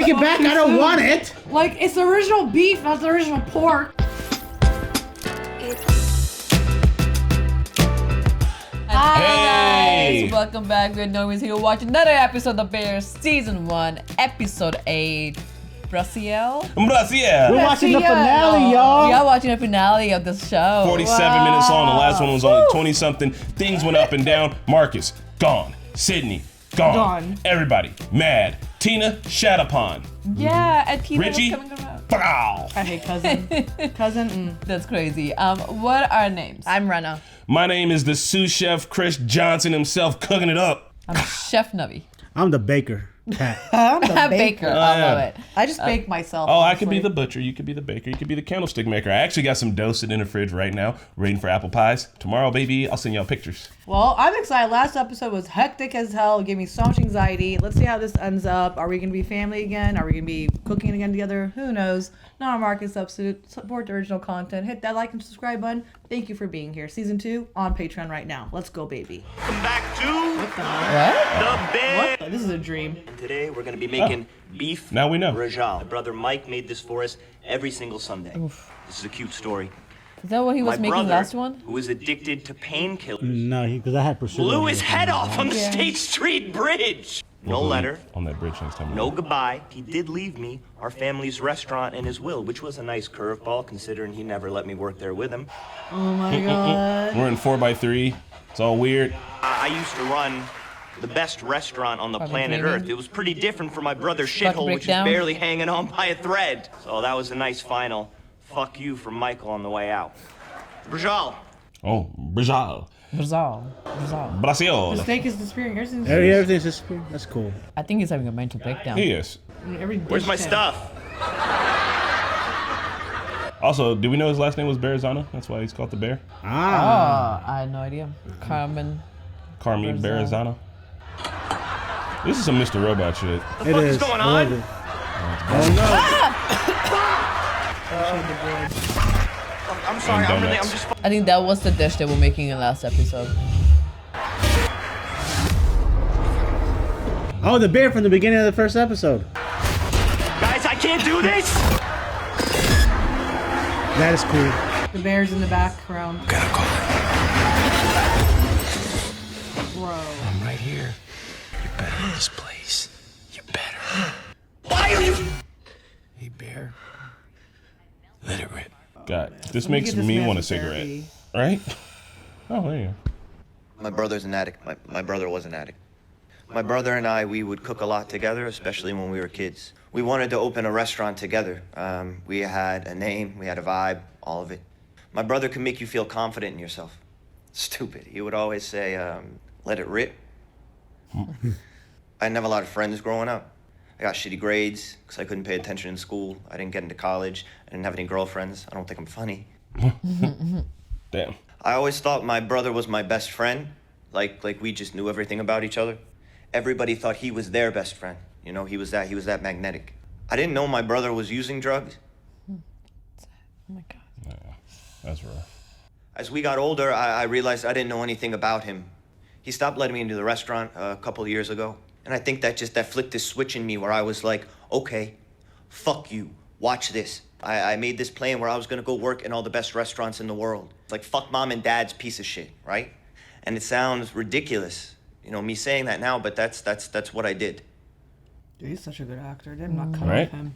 Take it back. I don't want it. Like, it's the original beef, not the original pork. Hey guys, welcome back. We're Normies here. Watch another episode of Bears Season 1, Episode 8. Braciole? Braciole. We're watching the finale, y'all. We are watching the finale of this show. 47 minutes long. The last one was only 20-something. Things went up and down. Marcus, gone. Sydney, gone. Everybody, mad. Tina, shat upon. Yeah, and Tina Richie, was coming around. Pow. I hate cousin. Cousin, That's crazy. What are our names? I'm Renna. My name is the sous chef, Chris Johnson himself, cooking it up. I'm Chef Navi. I'm the baker, Pat. I'm the Baker. I love it. I just bake myself. Oh, honestly. I could be the butcher. You could be the baker. You could be the candlestick maker. I actually got some dough sitting in the fridge right now, waiting for apple pies. Tomorrow, baby, I'll send y'all pictures. Well, I'm excited. Last episode was hectic as hell. It gave me so much anxiety. Let's see how this ends up. Are we going to be family again? Are we going to be cooking again together? Who knows? Not a market substitute. Support the original content. Hit that like and subscribe button. Thank you for being here. Season 2 on Patreon right now. Let's go, baby. Welcome back to What the hell? What? the bed. What? This is a dream. Today we're going to be making beef. Now we know. Braciole. My brother Mike made this for us every single Sunday. This is a cute story. Is that what he was My making brother, last one? who was addicted to painkillers, No, because I had Priscilla. blew his head off on the State Street Bridge. No letter, On that bridge next time. no goodbye. He did leave me our family's restaurant in his will, which was a nice curveball considering he never let me work there with him. Oh my god. We're in 4x3. It's all weird. I used to run the best restaurant on the Fucking planet dreaming. Earth. It was pretty different from my brother's Fucking shithole, which is breakdown. barely hanging on by a thread. So that was a nice final fuck you from Michael on the way out. Braciole. Oh, Braciole. Braciole. The Braciole. steak is disappearing. Everything's just, that's cool. I think he's having a mental breakdown. He is. Where's my stuff? Also, do we know his last name was Bearzana? That's why he's called the bear. Oh, I had no idea. Carmen. Carmy Bearzana. This is some Mr. Robot shit. The fuck is going I on? love it. I'm sorry, I'm donuts. just I think that was the dish they were making in last episode. Oh, the bear from the beginning of the first episode. Guys, I can't do this! That is cool. The bear's in the background. Gotta call it. Bro. I'm right here. You're better in this place. You're better. Why are you? Hey, Bear. Let it rip. God, this Let me makes get this me man want a some cigarette. therapy. Right? Oh, there you go. My brother's an addict. My brother was an addict. My brother and I, we would cook a lot together, especially when we were kids. We wanted to open a restaurant together. We had a name, we had a vibe, all of it. My brother could make you feel confident in yourself. Stupid. He would always say, let it rip. I didn't have a lot of friends growing up. I got shitty grades because I couldn't pay attention in school. I didn't get into college. I didn't have any girlfriends. I don't think I'm funny. Damn. I always thought my brother was my best friend, like we just knew everything about each other. Everybody thought he was their best friend. You know, he was that magnetic. I didn't know my brother was using drugs. Oh my god. Yeah, that's rough. As we got older, I realized I didn't know anything about him. He stopped letting me into the restaurant a couple of years ago. And I think that flipped this switch in me where I was like, okay, fuck you, watch this. I made this plan where I was gonna go work in all the best restaurants in the world. It's like, fuck mom and dad's piece of shit, right? And it sounds ridiculous, you know, me saying that now, but that's what I did. Dude, he's such a good actor. Did not cut Right? off him.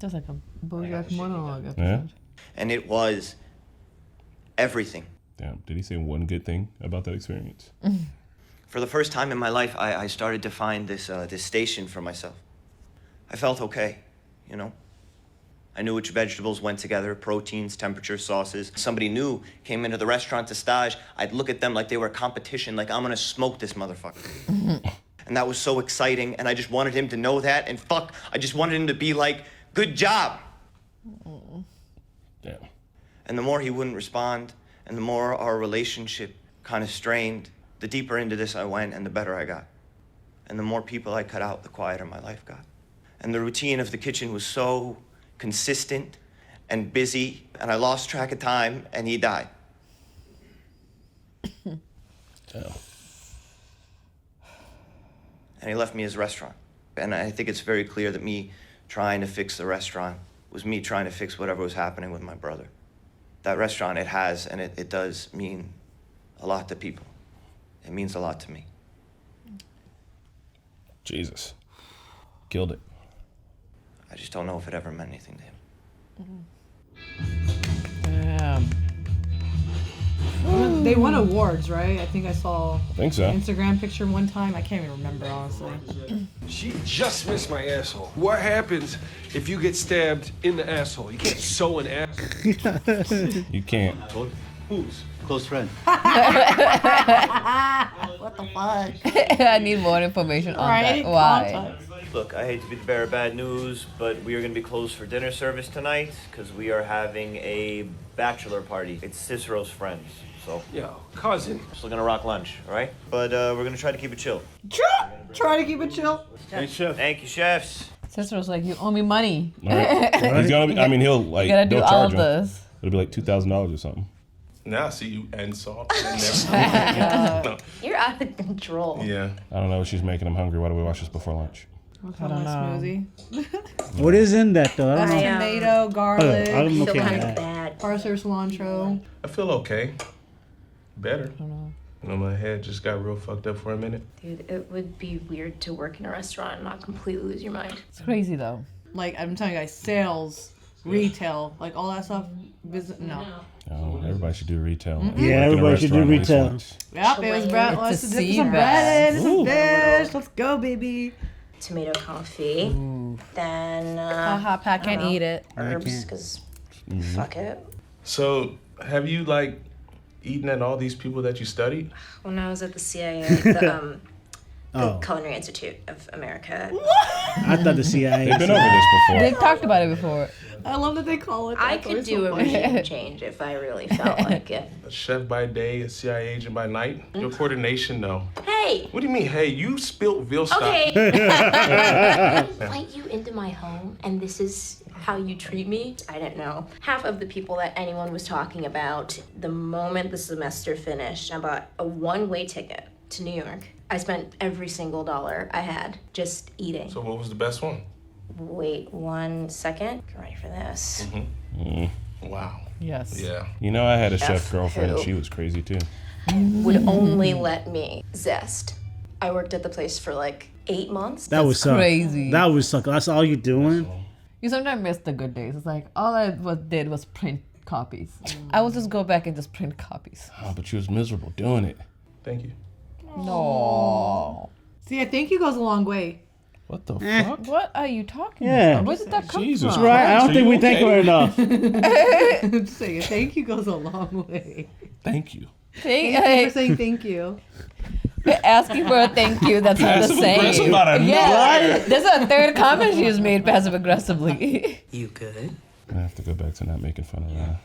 Just like a BoJack monologue episode. Yeah. And it was everything. Damn. Did he say one good thing about that experience? For the first time in my life, I started to find this station for myself. I felt okay, you know? I knew which vegetables went together, proteins, temperature, sauces. Somebody new came into the restaurant to stage, I'd look at them like they were a competition, like I'm gonna smoke this motherfucker. And that was so exciting, and I just wanted him to know that, and fuck, I just wanted him to be like, good job. Damn. And the more he wouldn't respond, and the more our relationship kind of strained, the deeper into this I went and the better I got. And the more people I cut out, the quieter my life got. And the routine of the kitchen was so consistent and busy, and I lost track of time, and he died. Damn. And he left me his restaurant. And I think it's very clear that me trying to fix the restaurant was me trying to fix whatever was happening with my brother. That restaurant, it has, and it does mean a lot to people. It means a lot to me. Jesus. Killed it. I just don't know if it ever meant anything to him. Damn. They won awards, right? I think I saw I think so. an Instagram picture one time. I can't even remember, honestly. She just missed my asshole. What happens if you get stabbed in the asshole? You can't sew an asshole. You can't. Who's? Close friend. What the fuck? I need more information on Right? that. Why? Context. Look, I hate to be the bearer of bad news, but we are going to be closed for dinner service tonight because we are having a bachelor party. It's Cicero's friends, so Yo, cousin. still going to rock lunch, all right? But we're going to try to keep it chill. Try to keep it chill. Hey, chef. Thank you, chefs. Sister's like, you owe me money. All right. He's gonna be, I mean, he'll like, You gotta do they'll all charge of him. this. It'll be like $2,000 or something. Now I see you and salt. And no. You're out of control. Yeah. I don't know. She's making him hungry. Why do we watch this before lunch? I don't know. Smoothie. What is in that though? I don't know. Tomato, garlic, I'm Feel okay kind with of that. bad. parsley, cilantro. I feel okay. Better. You know, my head just got real fucked up for a minute. Dude, it would be weird to work in a restaurant and not completely lose your mind. It's crazy though. Like, I'm telling you guys, sales, retail, like all that stuff. No. Oh, everybody should do retail. Yeah, Work in a everybody should do restaurant at least retail. once. Yep, it was bread. It's Let's a dip sea some bass. bread in some Ooh. fish. Let's go, baby. Tomato confit. Then Haha, Pat can't eat it. herbs, can't. because fuck it. So, have you, like, eaten at all these people that you studied? When I was at the CIA, the Oh, Culinary Institute of America, I thought the CIA. They've been over this before. They've talked about it before. I love that they call it that. I It's could always do so a funny. regime change if I really felt like it. A chef by day, a CIA agent by night? Your coordination, though. Hey! What do you mean, hey, you spilt veal stock. Okay. I invite you into my home, and this is how you treat me. I didn't know half of the people that anyone was talking about. The moment the semester finished, I bought a one-way ticket to New York. I spent every single dollar I had just eating. So what was the best one? Wait 1 second. Get ready for this. Wow. Yes. Yeah. You know, I had a chef F girlfriend and who? she was crazy too. Would only let me zest. I worked at the place for like 8 months. That was suck. crazy. That was suck. That's all you doing. You sometimes miss the good days. It's like all I did was print copies. I would just go back and just print copies. Oh, but she was miserable doing it. Thank you. No. See, I think he goes a long way. What the Eh. fuck? What are you talking Yeah. about? Where did that come Jesus from? Right? I don't Are think you we thank okay? her enough. I'm just saying, thank you goes a long way. Thank you. Thank Thank you you for saying thank you. asking for a thank you. That's not the Passive aggressive same. out of Yeah, there's a third comment she has made passive aggressively. You good? I have to go back to not making fun of her.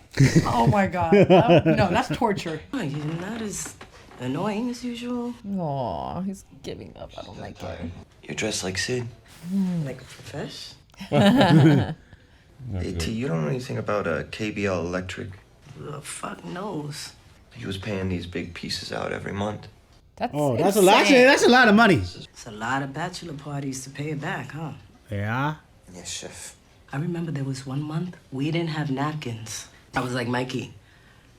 Oh my god. No, that's torture. Oh, you're not as annoying as usual. Aw, he's giving up. I don't like it. You're dressed like Sid. Like a profesh? Hey, T, you don't know anything about KBL Electric? Who the fuck knows? He was paying these big pieces out every month. That's Oh, that's a lot. insane. That's a lot of money. It's a lot of bachelor parties to pay it back, huh? Yeah. Yes, chef. I remember there was one month we didn't have napkins. I was like, Mikey,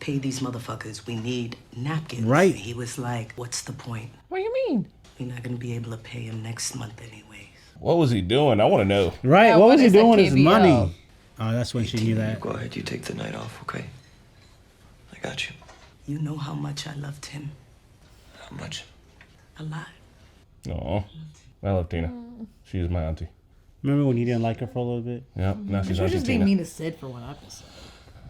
pay these motherfuckers. We need napkins. Right. And he was like, what's the point? What do you mean? We're not gonna be able to pay him next month anyways. What was he doing? I want to know. Right. Yeah, what what was he is a doing with his KBL? money? Oh, that's when she knew You that. go ahead, you take the night off, okay? I got you. You know how much I loved him. How much? A lot. Oh, I love Tina. She is my auntie. Remember when you didn't like her for a little bit? Yep. Now she's She was just being Argentina. mean to Sid for one episode.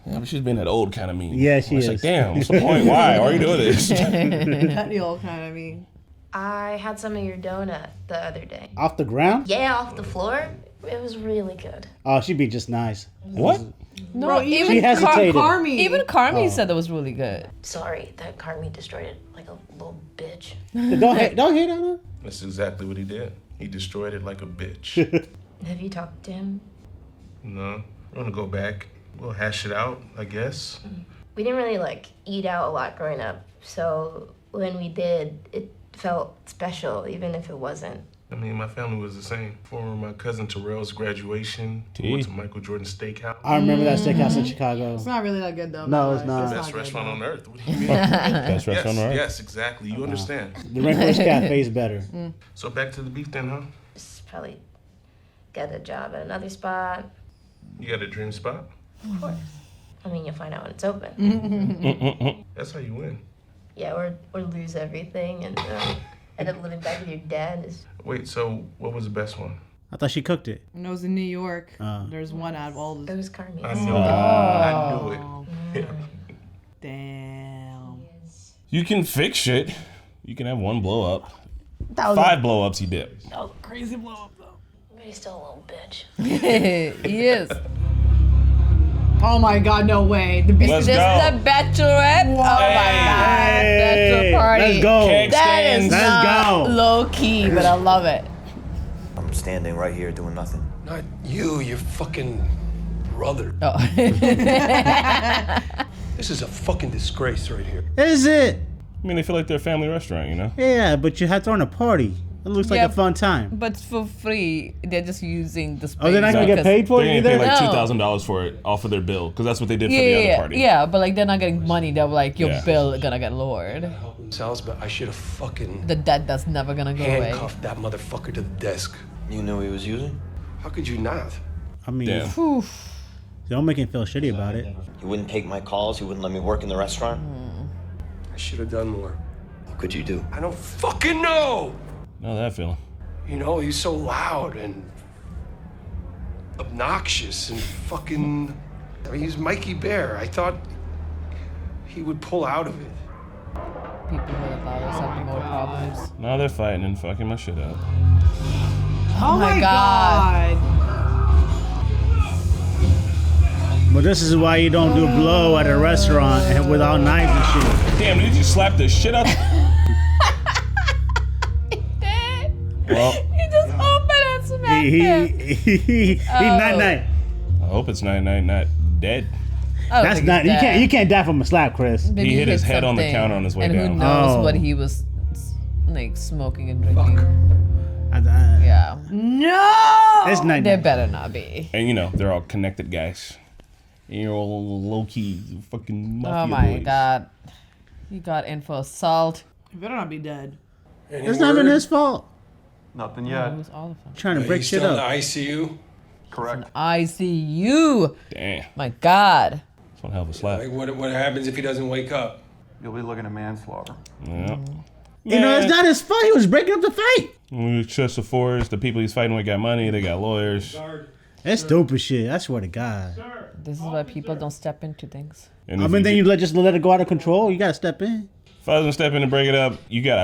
Yeah, but she's been that old kind of mean. Yeah, she It's is. like, damn, what's the point? Why are you doing this? Petty old kind of mean. I had some of your donut the other day. Off the ground? Yeah, off the floor. It was really good. Oh, she'd be just nice. What? No, Bro, even She hesitated. Carmy. Even Carmy said that was really good. Sorry that Carmy destroyed it like a little bitch. Don't hate on her. That's exactly what he did. He destroyed it like a bitch. Have you talked to him? No. We're gonna go back. We'll hash it out, I guess. We didn't really like eat out a lot growing up, so when we did, it felt special, even if it wasn't I mean, my family was the same. For my cousin Terrell's graduation, we went to Michael Jordan's Steakhouse. I remember that steakhouse in Chicago. It's not really that good though. No, it's not. Best restaurant on earth. What do you mean? Best restaurant on earth? Yes, exactly. You understand. The Rainforest Cafe is better. So back to the beef then, huh? Just probably get a job at another spot. You got a dream spot? Of course. I mean, you'll find out when it's open. That's how you win. Yeah, or lose everything and end up living back with your dad. Wait, so what was the best one? I thought she cooked it. And it was in New York. There's one out of all It the. was Carmy. I knew it. I knew it. Damn. You can fix shit. You can have one blow up. 5 blow ups you dip. That was a crazy blow up though. But he's still a little bitch. He is. Oh my god, no way. The Let's This go. is the bachelorette. Oh my god. Bachelor party. Let's go. Keg That is stands. Let's not go. low key, but I love it. I'm standing right here doing nothing. Not you, your fucking brother. Oh. This is a fucking disgrace right here. Is it? I mean, they feel like they're a family restaurant, you know? Yeah, but you had throwing a party. It looks like Yeah, a fun time. But for free, they're just using the space. Oh, they're not gonna get because- paid for They're it gonna pay either? like No. $2,000 for it off of their bill, because that's what they did for Yeah, the other yeah, party. yeah, but like they're not getting money. They're like your Yeah. bill gonna get lowered. Help themselves, but I should have fucking The debt that's never gonna go away. handcuffed that motherfucker to the desk. You knew he was using? How could you not? I mean, Damn. don't make him feel shitty about it. He wouldn't take my calls. He wouldn't let me work in the restaurant. I should have done more. What could you do? I don't fucking know! Know that feeling. You know, he's so loud and obnoxious and fucking... I mean, he's Mikey Bear. I thought he would pull out of it. People with about us have more problems. Now they're fighting and fucking my shit up. Oh my God. But this is why you don't do blow at a restaurant and without knives and shit. Damn, did you slap the shit out? Well, He just opened and smacked him. He night. I hope it's not dead. I don't That's think not. he's You dead. can't die from a slap, Chris. Maybe He hit his head on the something, counter on his way and down. who knows Oh. what he was like smoking and drinking. Fuck. Yeah, No. It's night. there better not be. And you know, they're all connected guys. And you're all low key fucking mafia Oh my boys. god, he got in for assault. You better not be dead. It's not even his fault. Nothing It yet. was all of them. Trying to break He's shit still in the up. ICU? Correct. ICU. Damn, My god. that's one hell of a slap. Like, what happens if he doesn't wake up? You'll be looking at manslaughter. Yeah. You know, it's not his fault. He was breaking up the fight. We trust the force. The people he's fighting with got money. They got lawyers. That's stupid shit. I swear to God. This is why people don't step into things. And I if mean, then you you just let it go out of control. You gotta step in. if I was gonna step in and break it up, I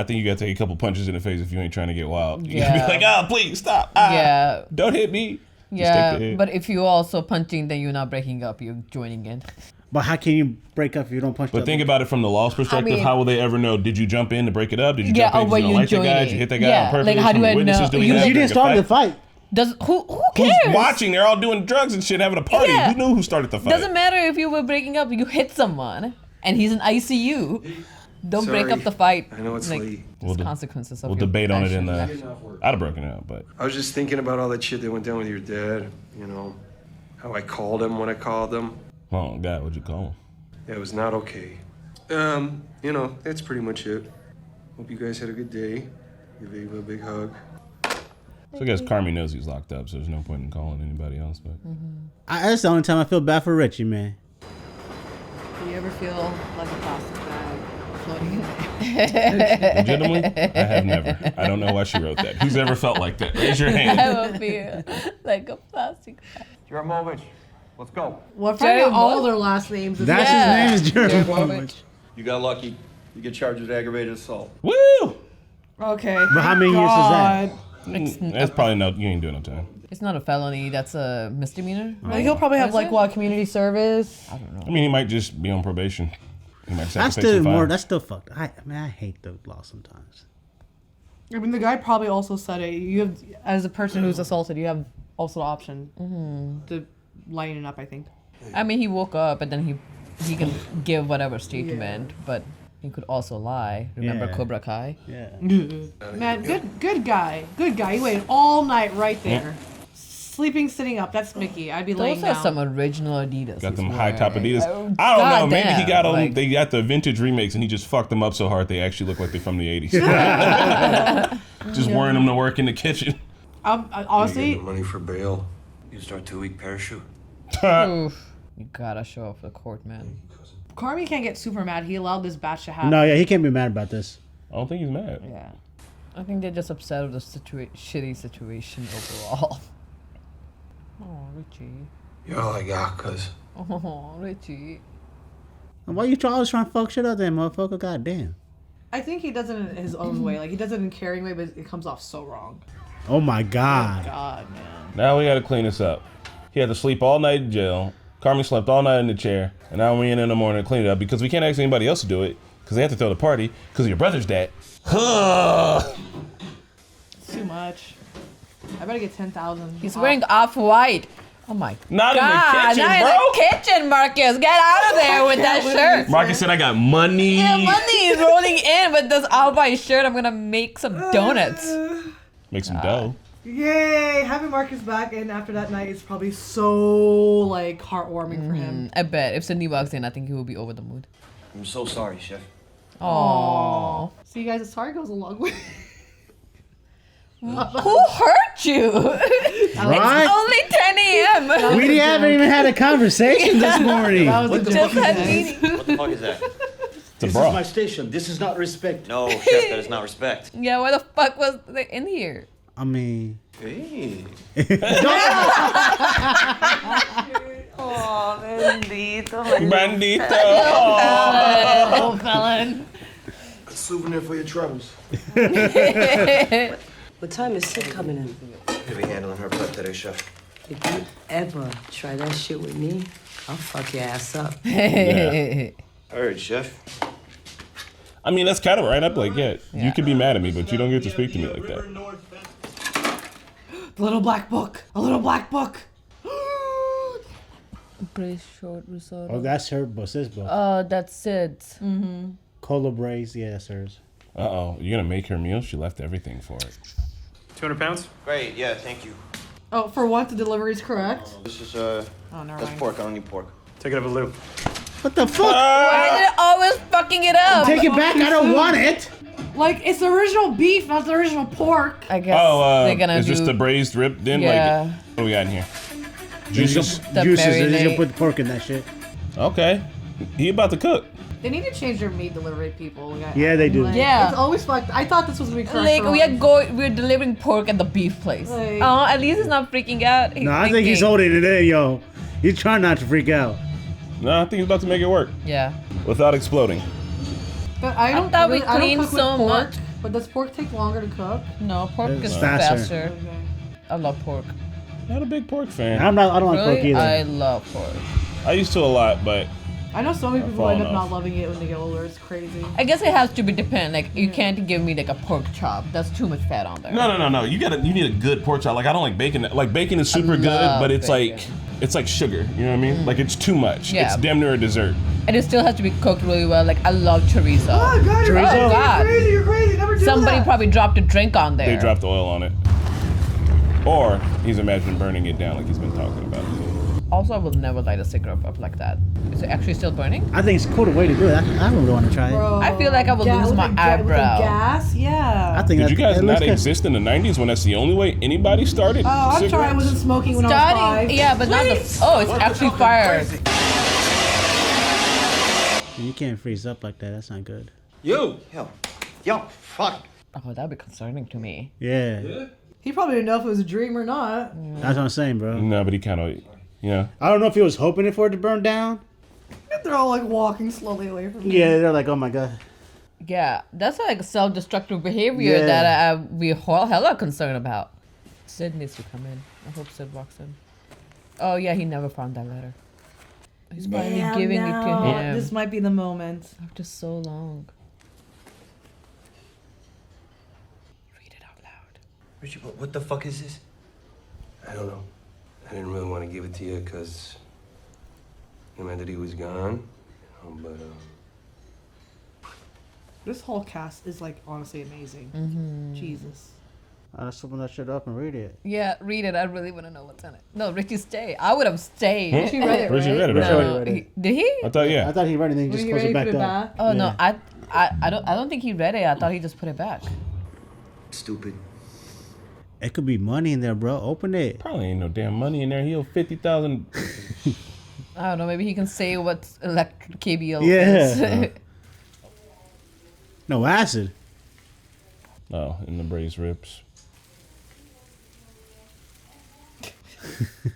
think you gotta take a couple punches in the face if you ain't trying to get wild. You gotta Yeah. be like, oh, please stop. Ah, Yeah. Don't hit me. Just take the Yeah, hit. but if you're also punching, then you're not breaking up. You're joining in. But how can you break up if you don't punch? But think about it from the law's perspective. mean- How will they ever know? Did you jump in to break it up? Did you Yeah, jump in or 'cause were you don't you like that guy? joining? Did you hit that guy Yeah, on purpose? like, how do many I witnesses know? do we You- have You during didn't start the fight. Who cares? Who's watching? They're all doing drugs and shit, having a party. Yeah. Who knew who started the fight? Doesn't matter if you were breaking up. You hit someone, and he's in ICU. Don't break Sorry. up the fight. I know it's late. There's consequences of We'll your debate on it in action. the. I'd have broken it up, but I was just thinking about all that shit that went down with your dad. You know, how I called him when I called him. oh god, what'd you call him? It was not okay. You know, that's pretty much it. Hope you guys had a good day. Give Ava a big hug. So I guess Carmy knows he's locked up, so there's no point in calling anybody else. But That's the only time I feel bad for Richie, man. Do you ever feel like a plastic bag floating in the legitimately, I have never. I don't know why she wrote that. Who's ever felt like that? Raise your hand. I will feel like a plastic bag. Jaramovich, let's go. Well, Jerry find out all what? their last names. That's his name is Jerry. Movich. You got lucky. You get charged with aggravated assault. Woo! Okay. But how many years is that? That's probably no. You ain't doing no time. It's not a felony. That's a misdemeanor. Like, he'll probably have Is like it? what, community service? I mean, he might just be on probation. He might just have That's to pay still some more. fine. That's still fucked. I hate the law sometimes. I mean, the guy probably also said it. You have, as a person who's assaulted, you have also the option to lighten it up. I think. I mean, he woke up and then he can give whatever statement, but He could also lie. Remember Yeah. Cobra Kai? Yeah. Man, good guy. Good guy. He waited all night right there. Sleeping, sitting up. That's Mickey. I'd be laying Those are down. some original Adidas. Got them he's high top wearing. Adidas. Oh, I don't know. Maybe he goddamn, got them. like- They got the vintage remakes, and he just fucked them up so hard they actually look like they're from the 80s. Just wearing them to work in the kitchen. Honestly, money for bail. You start 2-week parachute. Oof. You gotta show off the court, man. Carmy can't get super mad. He allowed this batch to happen. No, yeah, he can't be mad about this. I don't think he's mad. Yeah. I think they're just upset with the shitty situation overall. Oh, Richie. You're all I got, cuz. Oh, Richie. And why you always trying to fuck shit up there, motherfucker? Goddamn. I think he does it in his own way. Like, he does it in a caring way, but it comes off so wrong. Oh my God. God, man. Now we gotta clean this up. He had to sleep all night in jail. Carmy slept all night in the chair. And now we in the morning to clean it up because we can't ask anybody else to do it because they have to throw the party because of your brother's dad. It's too much. I better get 10,000. He's wearing off-white. Oh my Not God. in the kitchen, Not bro. in the kitchen, Marcus. Get out of there with that shirt. Marcus said I got money. Yeah, money is rolling in with this off-white shirt. I'm gonna make some donuts. Make some dough. Yay! Having Marcus back in after that night is probably so, like, heartwarming for him. I bet if Sydney walks in, I think he will be over the mood. I'm so sorry, Chef. Aww. See, guys, a sorry goes a long way. Who hurt you? Right? It's only 10 a.m. We haven't even had a conversation this morning. That was a Just joke. had meeting. What the fuck is that? It's a bra. station. This is not respect. No, Chef, that is not respect. Yeah, why the fuck was they in here? I mean, Hey. Oh, bendito. Bandito. Oh, felon. A souvenir for your troubles. What time is Sid coming in? Gonna be handling her prep today, Chef. If you ever try that shit with me, I'll fuck your ass up. Heard, Chef. I mean, that's kind of right. I'd like, yeah, you could be mad at me, but you don't get to speak to me like that. The little black book. A little black book. Braciole risotto. oh, that's her book. This book. That's Sid's. Cola Brace, yeah, that's hers. Uh-oh. You're going to make her meal? She left everything for it. 200 pounds? Great, yeah, thank you. Oh, for once, the delivery's correct. This is, Oh, never that's mind. pork. I don't need pork. Take it up a loop. What the fuck? Why are they always fucking it up? Take it back. I don't want it. Like, it's the original beef, not the original pork. I guess they're gonna is do this the braised rib then? Yeah. Like, what do we got in here? Juices. Juices? The Juices. They're just marinade. gonna put the pork in that shit. Okay. He about to cook. They need to change their meat delivery people. Like, Yeah, they do. like, Yeah. It's always fucked. I thought this was gonna be correct. like for we're delivering pork at the beef place. Like- Oh, at least he's not freaking out. He's No, I think he's thinking. holding it in, yo. He's trying not to freak out. No, I think he's about to make it work Yeah. without exploding. But I don't. thought we I don't cleaned cook with so pork, much. But does pork take longer to cook? No, pork It's is faster. faster. I love pork. Not a big pork fan. I don't like pork Really? either. I love pork. I used to a lot, but I know so many people fallen end up off. not loving it when they get older. It's crazy. I guess it has to be dependent. Like you can't give me like a pork chop. That's too much fat on there. no. You need a good pork chop. Like I don't like bacon. Like bacon is super good, love but it's bacon. like it's like sugar. You know what I mean? Like it's too much. Yeah. It's damn near a dessert. And it still has to be cooked really well. Like I love chorizo. Oh God! You're, Chorizo? crazy, Oh, God. you're crazy! You're crazy! Never do Somebody that. probably dropped a drink on there. They dropped oil on it. Or he's imagining burning it down like he's been talking about. Also, I will never light a cigarette up like that. Is it actually still burning? I think it's a cool way to do it. I really want to try it. Bro, I feel like I would lose with my the eyebrow. With the gas, yeah. I think Did you guys it not looks good. exist in the 90s when that's the only way anybody started? Oh, I'm sorry, I cigarettes? wasn't smoking when I was 5. Starting, yeah, but not the. Oh, it's actually fire. You can't freeze up like that. That's not good. You! Yo, fuck. Oh, that'd be concerning to me. Yeah. He probably didn't know if it was a dream or not. That's what I'm saying, bro. No, but he kind of, I don't know if he was hoping for it to burn down. They're all like walking slowly away from me. Yeah, they're like, oh my god. Yeah, that's like self-destructive behavior Yeah. that we're hella concerned about. Sid needs to come in. I hope Sid walks in. Oh yeah, he never found that letter. He's finally Damn, giving it to now. him This might be the moment. after so long. Read it out loud. Richie, what the fuck is this? I don't know. I didn't really want to give it to you because it meant that he was gone. But This whole cast is like honestly amazing. Jesus. Let's open that shit up and read it. Yeah, read it. I really want to know what's in it. No, Richie, stay. I would have stayed. Richie read it, Richie right? read it. No, Already. did he? I thought, yeah. I thought he read it and then he just Were you closed ready it to back put it up. Oh no, Yeah. I don't think he read it. I thought he just put it back. Stupid. It could be money in there, bro. Open it. Probably ain't no damn money in there. He owe 50,000. I don't know. Maybe he can say what electric KBL Yeah. is. No acid. Oh, in the braised ribs.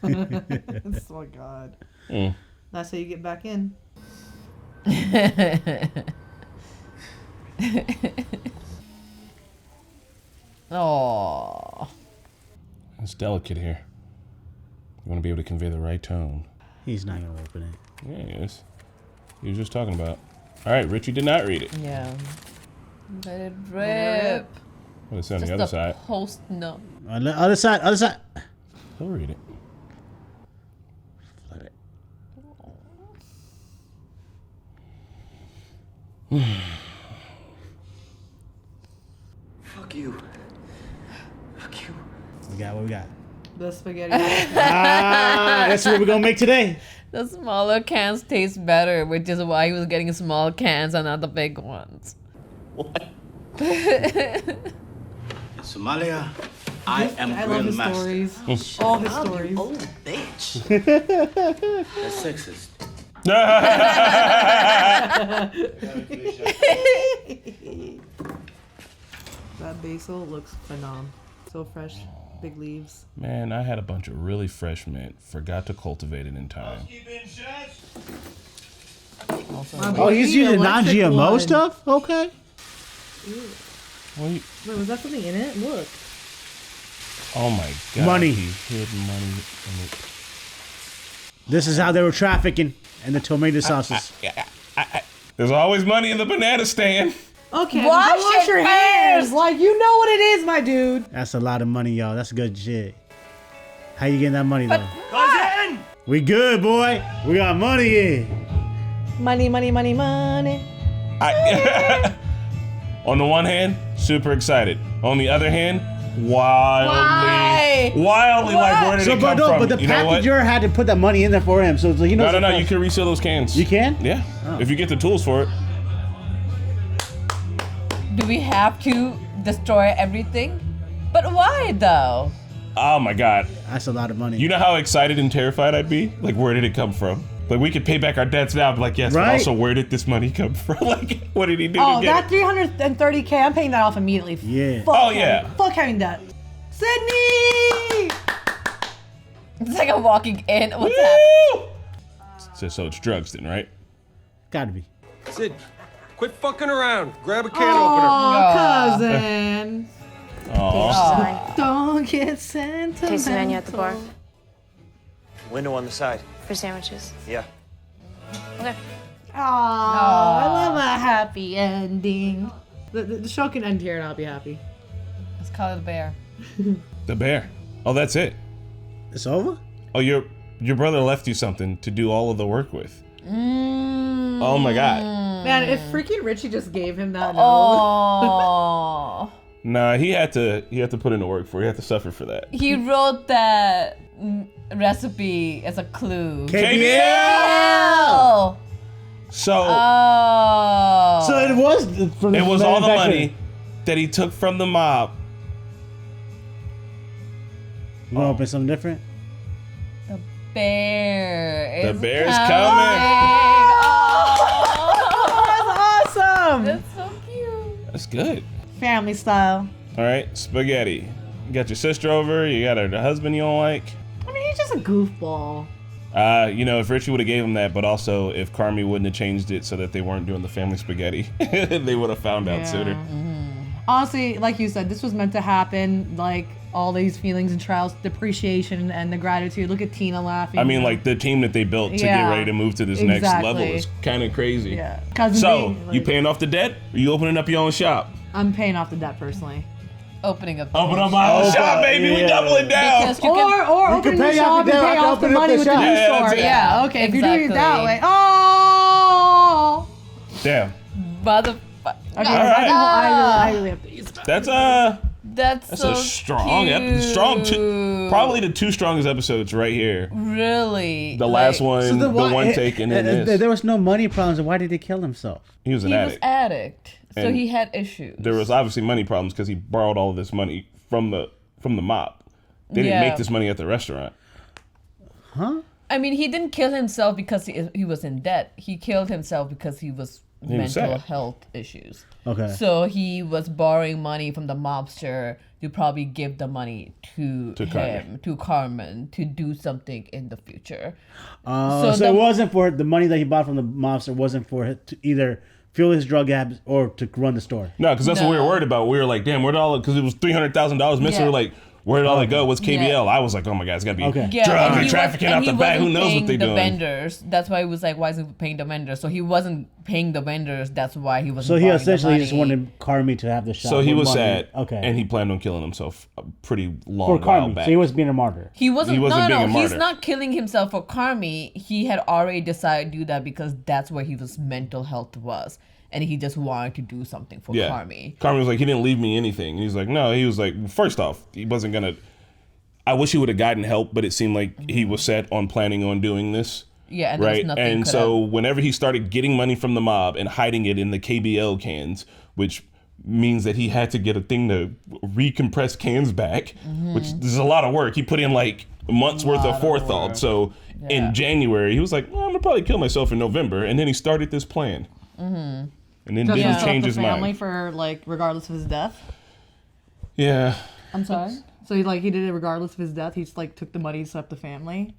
Oh my god. Mm. That's how you get back in. Oh. It's delicate here. You want to be able to convey the right tone. He's not gonna open it. Yeah, he is. He was just talking about. All right, Richie did not read it. Yeah. Let it rip. What is it on Just the other side? Post no. Other side. Other side. He'll read it. Let it. Fuck you. Fuck you. We got what we got. The spaghetti. That's what we're gonna make today. The smaller cans taste better, which is why he was getting small cans and not the big ones. What? In Somalia, I am I love his grandmaster. stories. All his Oh, stories. you old bitch. That's sexist. That basil looks phenomenal. So fresh. Big leaves. Man, I had a bunch of really fresh mint. Forgot to cultivate it in time. Oh, he's using non-GMO stuff? Okay. Well, Wait, was that something in it? Look. oh my god. Money. He hid money in it. This is how they were trafficking in the tomato sauces. There's always money in the banana stand. Okay, Wash your your hands. Like, you know what it is, my dude. That's a lot of money, y'all. That's good shit. How you getting that money, though? We good, boy. We got money in. Money, money, money, money. On the one hand, super excited. On the other hand, wildly like, where did it come from? But the You know what? packager had to put that money in there for him, so it's like, you know. No, you can reseal those cans. You can? Yeah, Oh. if you get the tools for it. Do we have to destroy everything? But why though? Oh my god. That's a lot of money. You know how excited and terrified I'd be? Like, where did it come from? Like, we could pay back our debts now, but like, yes, but Right. also, where did this money come from? Like, what did he do Oh, to get that it? 330K, I'm paying that off immediately. Yeah. Fuck Oh, having- yeah. Fuck having that. Sydney! It's like I'm walking in. What's happening? Woo! So it's drugs then, right? Gotta be. Sid, quit fucking around. Grab a can Oh, cousin. Aw. Don't get sentimental. Taste the menu at the bar Window on the side. for sandwiches. Yeah. Okay. Aw, I love a happy ending. The show can end here and I'll be happy. Let's call it a bear. The bear. Oh, that's it. It's over? Oh, your brother left you something to do all of the work with. Oh my god. Man, if freaking Richie just gave him that note. Oh. Nah, he had to put in the work for it. He had to suffer for that. He wrote that recipe as a clue. KBL! So Oh. So it was from it was all the manufacturer. money that he took from the mob. You want to open something different? The bear. The is bear's coming. Oh, That's awesome. that's so cute. That's good. Family style. All right, spaghetti. You got your sister over. You got her husband you don't like. I mean, he's just a goofball. You know, if Richie would have gave him that, but also if Carmy wouldn't have changed it so that they weren't doing the family spaghetti, they would have found out sooner. Honestly, like you said, this was meant to happen. Like, all these feelings and trials, the appreciation and the gratitude. Look at Tina laughing. I mean, like the team that they built to get Yeah, ready to move to this next level exactly. is kind of crazy. Yeah. Cousin So, being, like- you paying off the debt or you opening up your own shop? I'm paying off the debt personally. Opening up. Open up my own shop, baby. We yeah. doubling down. Because you can, Or opening the pay shop off and the debt, pay I can off the open up money the with the shop. new Yeah, store. that's it. Yeah, okay. If you're doing it that Exactly. way. Oh! Damn. Okay, I really have to use that. That's so a strong cute. probably the two strongest episodes right here. Really? The last one, so the one take, and then this. There was no money problems. Why did he kill himself? He was an addict. So And he had issues. There was obviously money problems because he borrowed all of this money from the mob. They didn't make this money at the restaurant. Huh? I mean, he didn't kill himself because he was in debt. He killed himself because he was mental health issues. Okay. So he was borrowing money from the mobster to probably give the money to him, to Carmen, to do something in the future. So it wasn't for the money that he bought from the mobster. Wasn't for it to either fuel his drug habits or to run the store. No, because that's what we were worried about. We were like, damn, where'd all because it was $300,000 missing. We're like, where did all that go? What's KBL? Yeah. I was like, oh my God, it's got to be drug and trafficking out the back. Who knows what they're doing? Vendors. That's why he was like, why is he paying the vendors? So he wasn't paying the vendors. That's why he wasn't. So he essentially just wanted Carmy to have the shot. So he was sad. Okay. And he planned on killing himself a pretty long while back. So he was being a martyr. He wasn't being a martyr. He's He's not killing himself for Carmy. He had already decided to do that because that's where his mental health was. And he just wanted to do something for Carmy. Carmy was like, he didn't leave me anything. He's like, no. He was like, first off, he wasn't going to. I wish he would have gotten help, but it seemed like he was set on planning on doing this. Yeah, and right. And so whenever he started getting money from the mob and hiding it in the KBL cans, which means that he had to get a thing to recompress cans back, which is a lot of work. He put in like months worth of forethought. So in January, he was like, well, I'm gonna probably kill myself in November, and then he started this plan. And then didn't change his mind. Family for like regardless of his death. Yeah. I'm sorry. So he did it regardless of his death. He just like took the money, set up the family.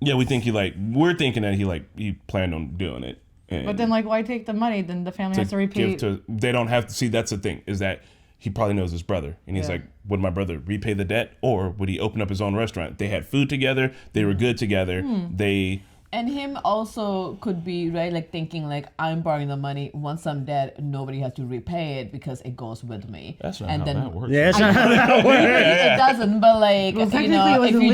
Yeah, we're thinking that he planned on doing it. But then why take the money? Then the family has to repay. They don't have to see. That's the thing, is that he probably knows his brother, and he's like, would my brother repay the debt, or would he open up his own restaurant? They had food together. They were good together. And him also could be thinking I'm borrowing the money. Once I'm dead, nobody has to repay it because it goes with me. That's not how that works. Yeah, that's not how that works. It doesn't, but if you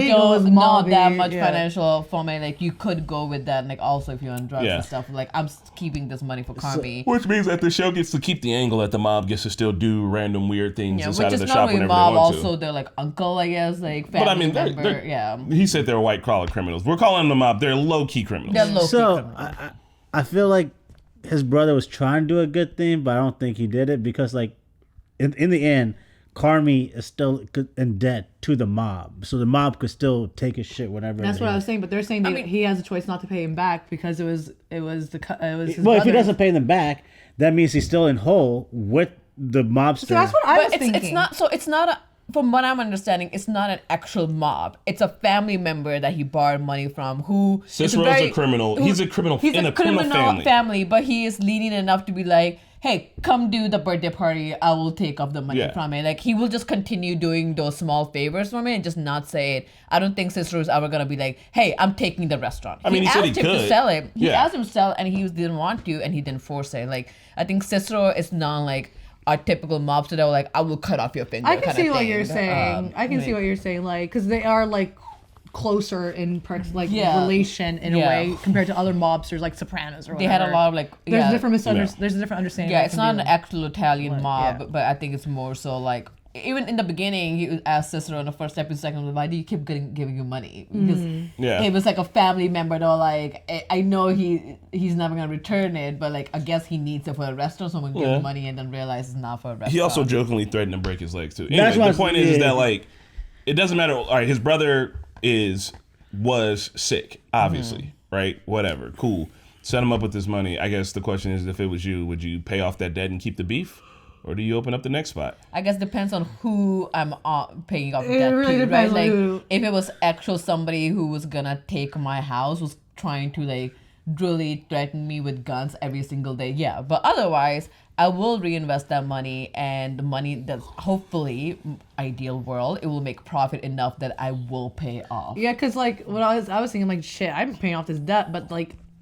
don't know that much financial from it, you could go with that. And also if you're on drugs and stuff, I'm keeping this money for Carmy. Which means that the show gets to keep the angle that the mob gets to still do random weird things inside of the shop whenever mob, they want to. Also, they're uncle, I guess, family member. He said they're white collar criminals. We're calling them the mob. They're low-key criminals. I feel like his brother was trying to do a good thing, but I don't think he did it because in the end, Carmy is still in debt to the mob, so the mob could still take his shit whenever. That's what I was saying, but they're saying he has a choice not to pay him back because it was his well, brother. If he doesn't pay them back, that means he's still in whole with the mobster. So that's what I was thinking. It's not from what I'm understanding, it's not an actual mob. It's a family member that he borrowed money from. Who Cicero's a criminal. He's a criminal in a criminal family, but he is lenient enough to be like, hey, come do the birthday party. I will take off the money from it. He will just continue doing those small favors for me and just not say it. I don't think Cicero's ever gonna be like, hey, I'm taking the restaurant. I mean, he said he could to sell it. He asked him to sell, and he didn't want to, and he didn't force it. I think Cicero is not a typical mobster that were I will cut off your finger. I can see what you're saying. I can see what you're saying. Because they are closer in relation in a way compared to other mobsters like Sopranos or whatever. They had a lot of there's a different understanding. Yeah, it's not an actual Italian mob, but I think it's more so even in the beginning, he asked Cicero in the first episode, second, why do you keep giving you money? Because it was a family member that I know he's never gonna return it, but I guess he needs it for a restaurant. Someone give him money and then realize it's not for a restaurant. He also jokingly threatened to break his legs too. Anyway, the point is that it doesn't matter. All right, his brother was sick, obviously, right? Whatever, cool. Set him up with this money. I guess the question is, if it was you, would you pay off that debt and keep the beef? Or do you open up the next spot? I guess it depends on who I'm paying off debt really to, depends right? on who. If it was actual somebody who was gonna take my house, was trying to really threaten me with guns every single day, yeah. But otherwise, I will reinvest that money, and the money that's hopefully, ideal world, it will make profit enough that I will pay off. Yeah, because what I was thinking, shit, I'm paying off this debt, but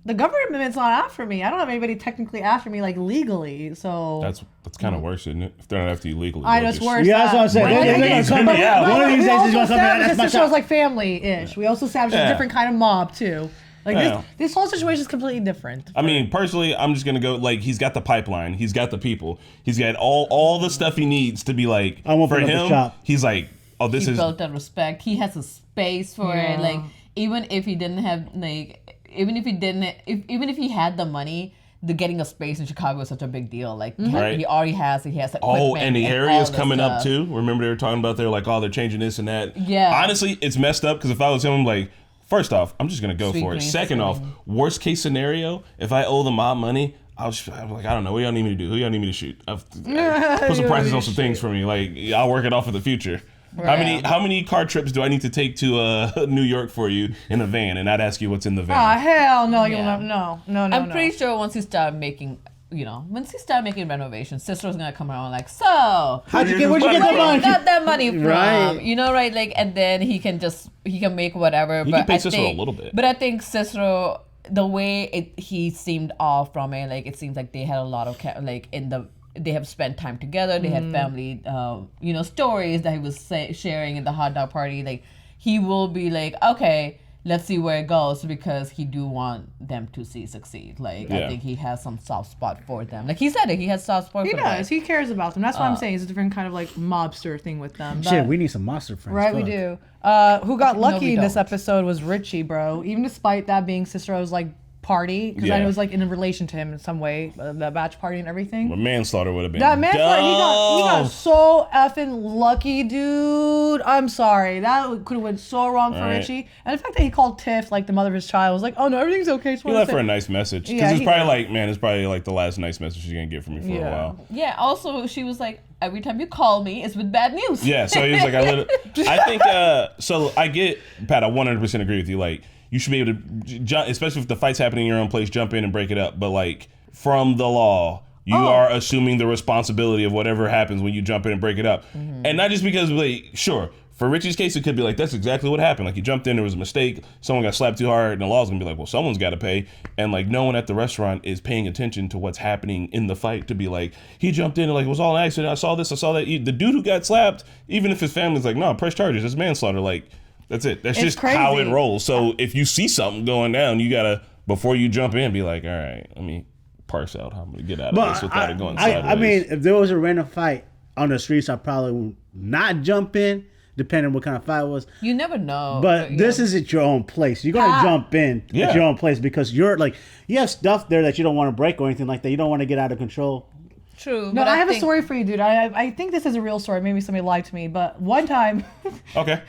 the government's not after me. I don't have anybody technically after me legally, so that's kind of worse, isn't it? If they're not after you legally, I know it's worse. Yeah, that's what I'm saying. They're gonna come out. One of these days he's gonna come out. That's my shot. Family-ish. We also established a different kind of mob too. Like this whole situation is completely different. I mean, personally, I'm just gonna go like he's got the pipeline, he's got the people, he's got all the stuff he needs to be like. I won't for put up him. the shop. He's like, oh, this he is built that respect. He has a space for it. Like even if he didn't have even if he had the money. The getting a space in Chicago is such a big deal. Like he already has it. He has equipment. Oh, and the area's coming up stuff. too. Remember they were talking about they're like, oh, they're changing this and that. Yeah. Honestly, it's messed up because if I was him, I'm like, first off, I'm just gonna go Sweet for it. green Second off, worst case scenario, if I owe the mob money, I'm like, I don't know, what y'all need me to do? Who y'all need me to shoot? Put some prices on some things for me. Like, I'll work it off for the future. Right. How many car trips do I need to take to New York for you in a van and not ask you what's in the van? Oh hell no! Yeah. No. I'm pretty sure once he start making. Once he start making renovations, sister's gonna come around like, so where'd you get that money? Got that money from? Right. Right? Like, and then he can make whatever. You but can pay I Cicero think, a little bit. But I think Cicero, the way he seemed off from it, like it seems like they had a lot of they have spent time together. They had family, stories that he was sharing in the hot dog party. Like he will be like, okay. Let's see where it goes because he do want them to succeed. Like I think he has some soft spot for them. Like he said it, he has soft spot for them. He does. He cares about them. That's why I'm saying it's a different kind of like mobster thing with them. Shit, we need some monster friends. Right, Fuck. we do. Who got lucky in this episode was Richie, bro. Even despite that being Cicero's like party, because I know it was like in relation to him in some way, the batch party and everything. But manslaughter would have been. That manslaughter, he got so effing lucky, dude. I'm sorry, that could have went so wrong for Richie. And the fact that he called Tiff like the mother of his child was like, oh no, everything's okay. He left her a nice message because it's probably like the last nice message she's gonna get from me for a while. Yeah. Also, she was like, every time you call me, it's with bad news. Yeah. So he was like, I think. So I get Pat. I 100% agree with you. Like. You should be able to jump, especially if the fight's happening in your own place, jump in and break it up. But like from the law, you are assuming the responsibility of whatever happens when you jump in and break it up. Mm-hmm. And not just because, like, sure, for Richie's case, it could be like, that's exactly what happened. Like, he jumped in, there was a mistake, someone got slapped too hard, and the law's gonna be like, well, someone's gotta pay. And like, no one at the restaurant is paying attention to what's happening in the fight to be like, he jumped in and like, it was all an accident, I saw this, I saw that. The dude who got slapped, even if his family's like, no, press charges, it's manslaughter, like, that's it. That's just crazy. How it rolls. So if you see something going down, you gotta, before you jump in, be like, all right, let me parse out how I'm gonna get out of this without it going sideways. I mean, if there was a random fight on the streets, I probably would not jump in, depending on what kind of fight it was. You never know. But this is at your own place. You're gonna jump in at your own place because you're like, you have stuff there that you don't want to break or anything like that. You don't want to get out of control. True. No, I have a story for you, dude. I think this is a real story. Maybe somebody lied to me, but one time. Okay.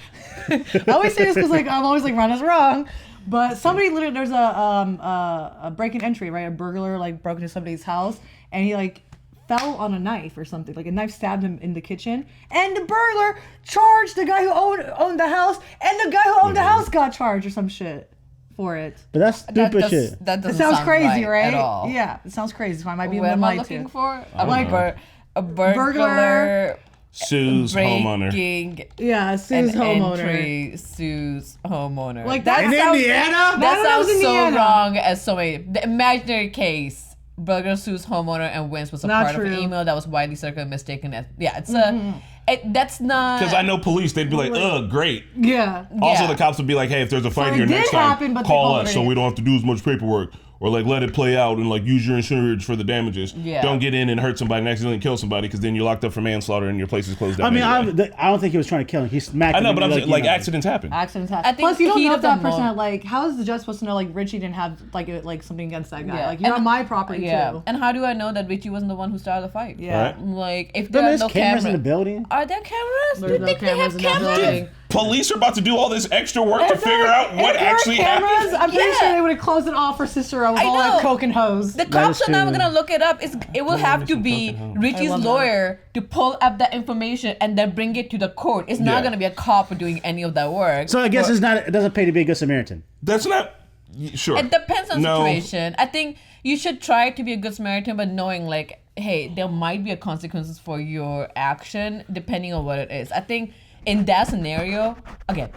I always say this because like I'm always like Ron is wrong, but somebody literally there's a break and entry, right? A burglar like broke into somebody's house and he like fell on a knife or something. Like a knife stabbed him in the kitchen, and the burglar charged the guy who owned the house, and the guy who owned the house got charged or some shit for it. But that's stupid shit. That doesn't it sounds sound crazy, right? At all. Yeah, it sounds crazy. So I might be What am I lied looking to. for? A Burglar. burglar. Sue's homeowner. Yeah, Sue's homeowner. Entry, Sue's homeowner. Like that in Indiana? That sounds so Indiana. wrong as so many. The imaginary case. Burger Sue's homeowner and Wins was a Not part true. of an email that was widely circulated, mistaken as it's that's not Because I know police, they'd be like, ugh, great. Yeah. Also, the cops would be like, hey, if there's a fight it here did next time, happen, but they call called us it so in. we don't have to do as much paperwork. Or like let it play out and like use your insurance for the damages. Yeah. Don't get in and hurt somebody and accidentally kill somebody because then you're locked up for manslaughter and your place is closed down. I mean, anyway. I don't think he was trying to kill him. He smacked I know, him. but I'm saying, like accidents happen. Accidents happen. I think Plus, you don't heat know of if that the person moment. like. How is the judge supposed to know like Richie didn't have like something against that guy? Yeah. Like you're on my property too. And how do I know that Richie wasn't the one who started the fight? Yeah. Right. Like if there are There's no cameras in the building. Are there cameras? There's Do you no think they cameras have in the cameras? building. Police are about to do all this extra work to figure out what actually happened. I'm pretty sure they would have closed it off for Cicero with I all that know. coke and hose. The cops is are not true. gonna look it up. It will have to be Richie's love that. lawyer to pull up that information and then bring it to the court. It's not Yeah. gonna be a cop doing any of that work. So I guess it doesn't pay to be a good Samaritan. That's not sure. It depends on No. situation. I think you should try to be a good Samaritan, but knowing like, hey, there might be a consequences for your action depending on what it is. I think in that scenario, again,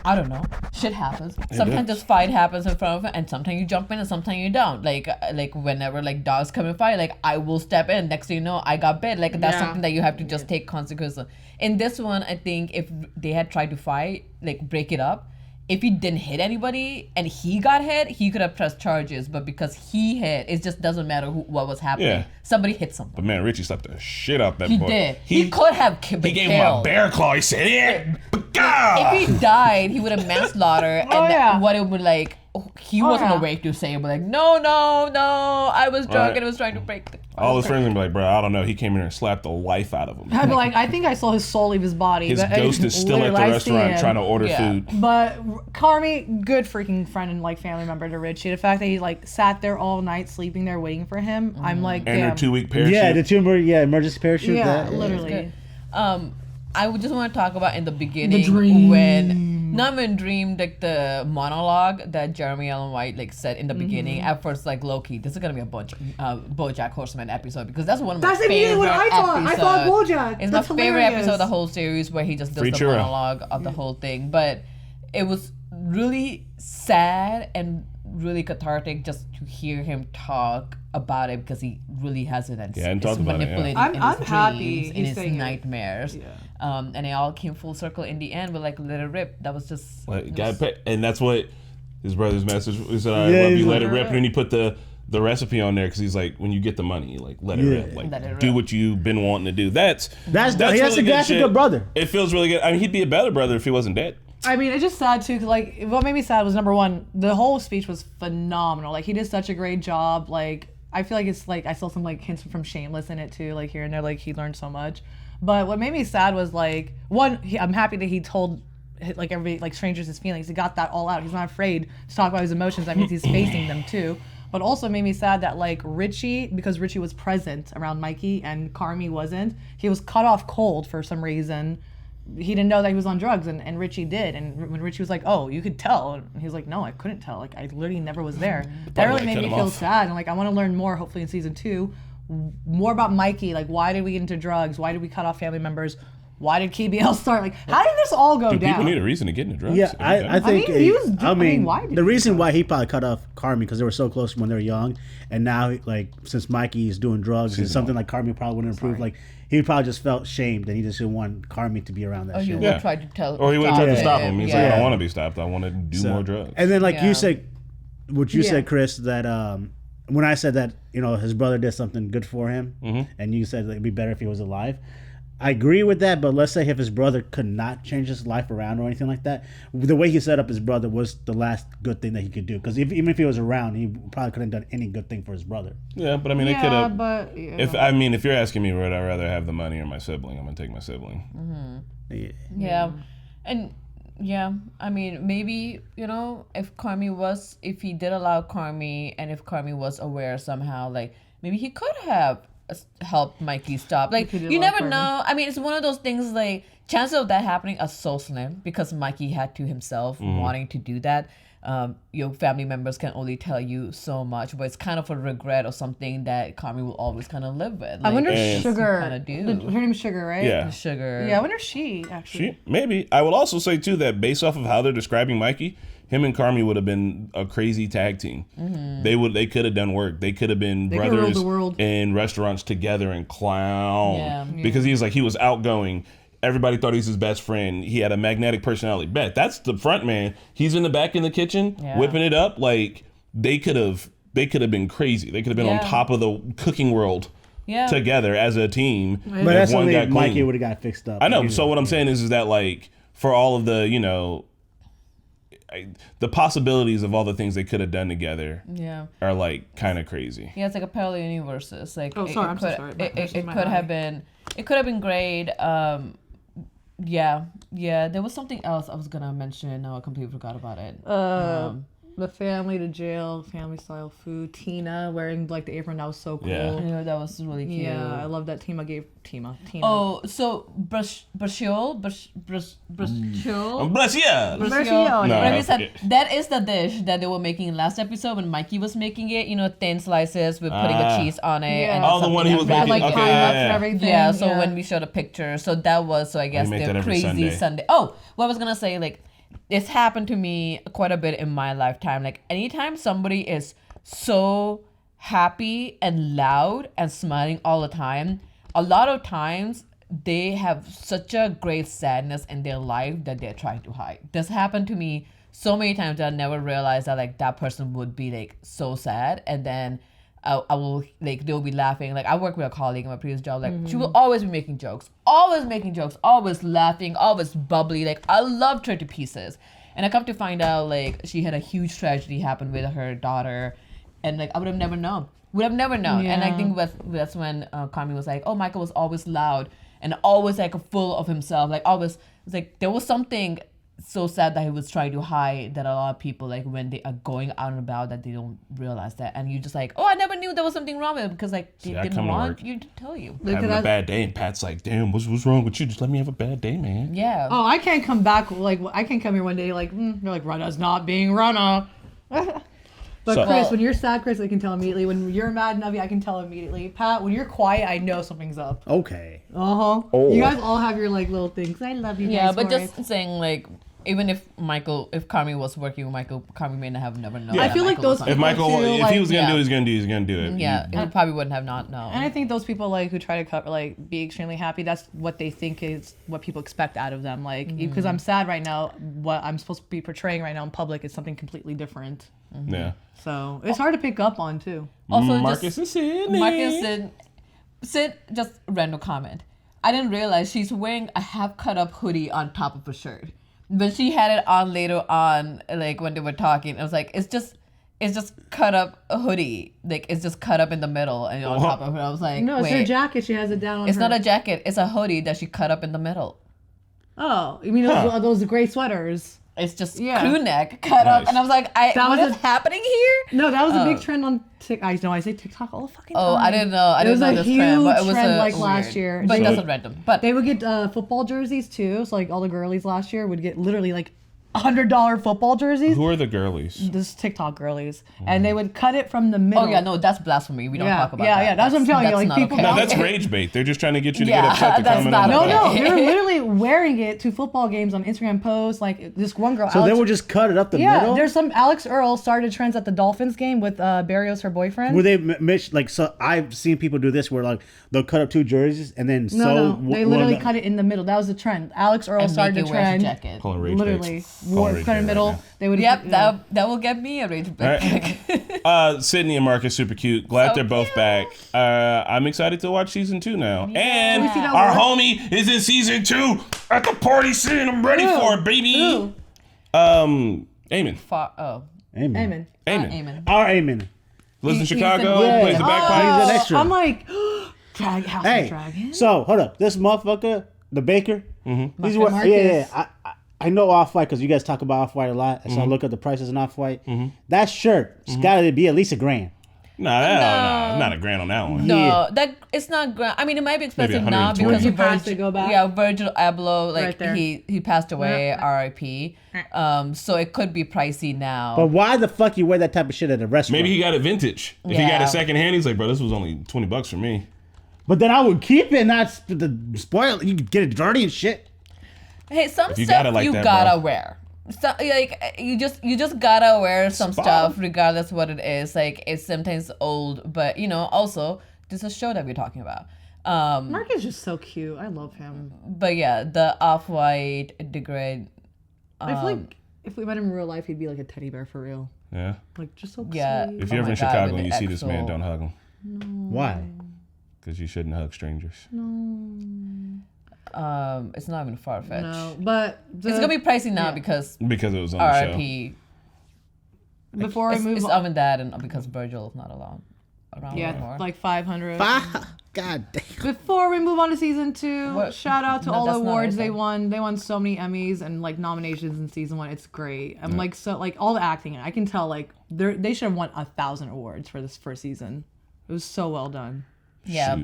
I don't know. Shit happens. Sometimes this fight happens in front of it, and sometimes you jump in, and sometimes you don't. Like whenever like dogs come and fight, like I will step in. Next thing you know, I got bit. Like that's something that you have to just take consequences. In this one, I think if they had tried to fight, like break it up, if he didn't hit anybody and he got hit, he could have pressed charges. But because he hit, it just doesn't matter what was happening. Yeah. Somebody hit somebody. But man, Richie slapped the shit out that He boy. did. He could have been He gave him a bear claw. He said, "Yeah, if he died, he would have manslaughter, and what it would like. He wasn't awake to say, but like, no, I was drunk and I was trying to break the. All his friends would be like, bro, I don't know. He came in here and slapped the life out of him. I'd be like, I think I saw his soul leave his body. His ghost is still at the restaurant trying to order food. But Carmy, good freaking friend and like family member to Richie. The fact that he like sat there all night sleeping there waiting for him, I'm like, and damn. her 2-week parachute. Yeah, the emergency parachute. Yeah, literally. I would just want to talk about in the beginning when Norman dreamed like the monologue that Jeremy Allen White like said in the beginning. At first, like low-key, this is gonna be a BoJack Horseman episode because that's one of my favorite what I thought. episodes. I thought BoJack. It's That's my favorite hilarious. episode of the whole series where he just does the monologue of the whole thing. But it was really sad and really cathartic just to hear him talk about it because he really has it and is manipulating in his dreams, in his nightmares. And it all came full circle in the end with like let it rip. That was just and that's what his brother's message was. I love you, let it rip. And then he put the recipe on there because he's like, when you get the money, like let it rip, like do what you've been wanting to do. That's a good brother. It feels really good. I mean, he'd be a better brother if he wasn't dead. I mean, it's just sad too. Cause like, what made me sad was number one, the whole speech was phenomenal. Like, he did such a great job. Like, I feel like it's like I saw some like hints from Shameless in it too. Like here and there, like he learned so much. But what made me sad was like one, I'm happy that he told like everybody, like strangers, his feelings. He got that all out. He's not afraid to talk about his emotions. That means he's facing them too. But also made me sad that like Richie, because Richie was present around Mikey and Carmy wasn't, he was cut off cold for some reason. He didn't know that he was on drugs, and Richie did. And when Richie was like, "Oh, you could tell," and he was like, "No, I couldn't tell. Like, I literally never was there." That really made me feel sad. And like, I want to learn more. Hopefully, in season 2, more about Mikey. Like, why did we get into drugs? Why did we cut off family members? Why did KBL start? Like, how did this all go down? People need a reason to get into drugs. Yeah, I think. Why the reason why he probably cut off Carmy because they were so close when they were young, and now like since Mikey is doing drugs, it's something like Carmy probably wouldn't improve. Like he probably just felt shamed and he just didn't want Carmy to be around that shit. He would try to tell. Or he would have tried to stop him. He's like, I don't want to be stopped. I want to do more drugs. And then like you said, what you said, Chris, that when I said that his brother did something good for him, and you said it'd be better if he was alive. I agree with that, but let's say if his brother could not change his life around or anything like that, the way he set up his brother was the last good thing that he could do. Because even if he was around, he probably couldn't have done any good thing for his brother. Yeah, but I mean, they could have. If you're asking me, would I rather have the money or my sibling? I'm gonna take my sibling. Yeah, and I mean, maybe if he did allow Carmy, and if Carmy was aware somehow, like maybe he could have help Mikey stop. Like you never know. I mean, it's one of those things like chances of that happening are so slim because Mikey had to himself wanting to do that. Your family members can only tell you so much, but it's kind of a regret or something that Carmy will always kind of live with. Like, I wonder if Sugar. Her name's Sugar, right? Yeah, Sugar. Yeah, I wonder if she actually. Maybe. I will also say too that based off of how they're describing Mikey, him and Carmy would have been a crazy tag team. They could have done work. They could have been brothers in restaurants together and clown. Because he was outgoing. Everybody thought he was his best friend. He had a magnetic personality. That's the front man. He's in the back in the kitchen whipping it up. Like they could have been crazy. They could have been on top of the cooking world. Together as a team. But that's only Mikey would have got fixed up. I know. So what I'm saying is that like for all of the the possibilities of all the things they could have done together are like kind of crazy. Yeah, it's like a parallel universes. Like I'm so sorry. It could have been great. There was something else I was gonna mention. Now I completely forgot about it. The family to jail, family style food. Tina wearing like the apron, that was so cool. Yeah, that was really cute. Yeah, I love that Tina. Oh, so Braciole. Braciole. No, that is the dish that they were making last episode when Mikey was making it. Thin slices with putting the cheese on it. Yeah. And the one he was making. Like okay, and everything. Yeah. So when we showed a picture, so that was I guess their crazy Sunday. Oh, what I was gonna say like. It's happened to me quite a bit in my lifetime. Like anytime somebody is so happy and loud and smiling all the time, a lot of times they have such a great sadness in their life that they're trying to hide. This happened to me so many times that I never realized that like that person would be like so sad, and then I will like they'll be laughing. Like I work with a colleague in my previous job. Like she will always be making jokes, always laughing, always bubbly. Like I loved her to pieces. And I come to find out like she had a huge tragedy happen with her daughter, and like I would have never known. Yeah. And I think that's when Carmy was like, oh, Michael was always loud and always like full of himself. Like always, it's like there was something so sad that he was trying to hide that a lot of people like when they are going out and about that they don't realize that, and you just like, oh, I never knew there was something wrong with him because like they didn't want you to tell you. Having a bad day, and Pat's like, damn, what's wrong with you? Just let me have a bad day, man. Yeah. Oh, I can't come back like I can't come here one day like you're like Rana's not being Rana. But Chris, when you're sad, Chris, I can tell immediately. When you're mad, Navi, I can tell immediately. Pat, when you're quiet, I know something's up. Okay. Oh. You guys all have your like little things. I love you guys. Yeah, but just saying like, even if Carmy was working with Michael, Carmy may not have never known. Yeah. I feel like those people if Michael, too, if he was gonna do it, he's gonna do it. Yeah, he probably wouldn't have not known. And I think those people like who try to cover like be extremely happy, that's what they think is what people expect out of them. Like because I'm sad right now, what I'm supposed to be portraying right now in public is something completely different. Yeah. So it's hard to pick up on too. Also, Marcus and Sydney. Sid, just random comment. I didn't realize she's wearing a half cut up hoodie on top of a shirt. But she had it on later on, like when they were talking. I was like, it's just cut up a hoodie. Like it's just cut up in the middle and on top of it. I was like, no, it's her jacket. She has it down on It's her. not a jacket. It's a hoodie that she cut up in the middle. Oh, you mean those gray sweaters? It's just crew neck cut up, and I was like, what is happening here? No, that was a big trend on TikTok. I say TikTok all the fucking time. Oh, I didn't know. I didn't know this trend, but it was trend a like weird. last year. But that's not random. But they would get football jerseys too. So like all the girlies last year would get literally like $100 football jerseys. Who are the girlies? This TikTok girlies, and they would cut it from the middle. Oh yeah, no, that's blasphemy. We don't talk about that. Yeah, that's what I'm telling you. Like people. No, that's rage bait. They're just trying to get you to get upset to comment on No, they were literally wearing it to football games on Instagram posts. Like this one girl. So they would just cut it up the middle. Yeah, there's some Alex Earl started trends at the Dolphins game with Barrios, her boyfriend. Were they like so? I've seen people do this where like they'll cut up two jerseys and then they literally cut it in the middle. That was the trend. Alex Earl started the trend. Literally wore it in the middle. They would. Yep, that will get me a rage bait. Right. Sydney and Marcus, super cute. Glad they're both back. I'm excited to watch season 2 now. Yeah. And our homie is in season 2 at the party scene. I'm ready for it, baby. Eamon. Eamon. Our Eamon. Lives in Chicago. Plays the bagpipe. He's an extra. I'm like, House of Dragon. So hold up, this motherfucker, the baker. He's Marcus. I know Off-White because you guys talk about Off-White a lot. So I look at the prices in Off-White. That shirt, it's got to be at least $1,000. Nah, not $1,000 on that one. No, that it's not grand. I mean, it might be expensive now because he passed to go back. Yeah, Virgil Abloh, like Right he passed away, R.I.P. So it could be pricey now. But why the fuck you wear that type of shit at a restaurant? Maybe he got it vintage. If he got it secondhand, he's like, bro, this was only $20 for me. But then I would keep it, not spoil it. You could get it dirty and shit. Hey, some stuff you gotta wear. So, like you just gotta wear some stuff regardless what it is. Like it's sometimes old, but also this is a show that we're talking about. Mark is just so cute. I love him. But yeah, the Off-White degrade. I feel like if we met him in real life, he'd be like a teddy bear for real. Yeah. Like just so sweet. If you're ever in Chicago and you see this man, don't hug him. No. Why? Because you shouldn't hug strangers. No. It's not even far fetched. No, but it's gonna be pricey now because it was on the show. Before I move it's on, that and because Virgil is not around anymore. Like 500. God damn. Before we move on to season 2, shout out to all the awards they won. They won so many Emmys and like nominations in season 1. It's great. I'm like all the acting. I can tell like they should have won 1,000 awards for this first season. It was so well done. Yeah,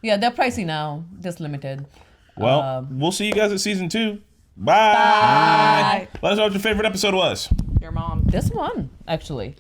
they're pricey now. Just limited. Well, we'll see you guys at season 2. Bye. Let us know what your favorite episode was. Your mom. This one, actually.